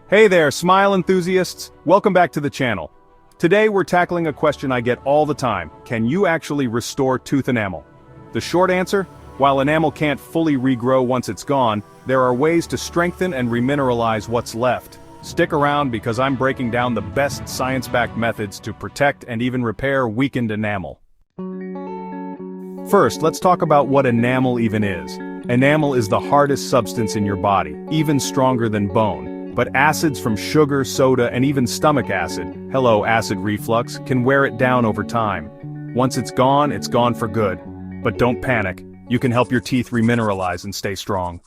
Hey there, smile enthusiasts! Welcome back to the channel. Today we're tackling a question I get all the time. Can you actually restore tooth enamel? The short answer? While enamel can't fully regrow once it's gone, there are ways to strengthen and remineralize what's left. Stick around because I'm breaking down the best science-backed methods to protect and even repair weakened enamel. First, let's talk about what enamel even is. Enamel is the hardest substance in your body, even stronger than bone. But acids from sugar, soda, and even stomach acid, hello acid reflux, can wear it down over time. Once it's gone for good. But don't panic, you can help your teeth remineralize and stay strong.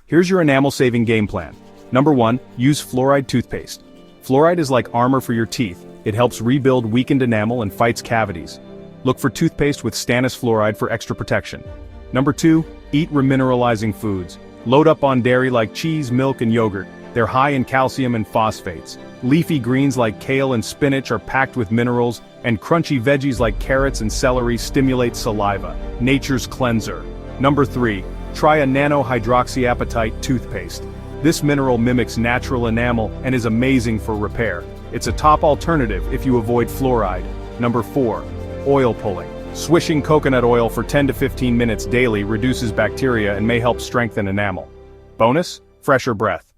Here's your enamel-saving game plan. Number 1, use fluoride toothpaste. Fluoride is like armor for your teeth. It helps rebuild weakened enamel and fights cavities. Look for toothpaste with stannous fluoride for extra protection. Number 2, eat remineralizing foods. Load up on dairy like cheese, milk, and yogurt. They're high in calcium and phosphates. Leafy greens like kale and spinach are packed with minerals, and crunchy veggies like carrots and celery stimulate saliva, nature's cleanser. Number 3, try a nano-hydroxyapatite toothpaste. This mineral mimics natural enamel and is amazing for repair. It's a top alternative if you avoid fluoride. Number 4, oil pulling. Swishing coconut oil for 10 to 15 minutes daily reduces bacteria and may help strengthen enamel. Bonus, fresher breath.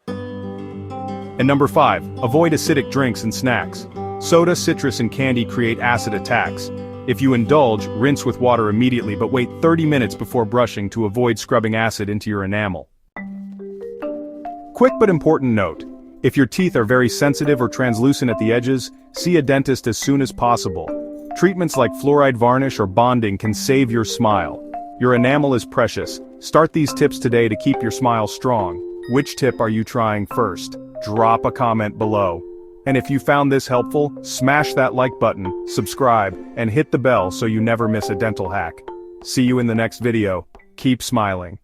And number 5, avoid acidic drinks and snacks. Soda, citrus, and candy create acid attacks. If you indulge, rinse with water immediately but wait 30 minutes before brushing to avoid scrubbing acid into your enamel. Quick but important note. If your teeth are very sensitive or translucent at the edges, see a dentist as soon as possible. Treatments like fluoride varnish or bonding can save your smile. Your enamel is precious. Start these tips today to keep your smile strong. Which tip are you trying first? Drop a comment below. And if you found this helpful, smash that like button, subscribe, and hit the bell so you never miss a dental hack. See you in the next video. Keep smiling.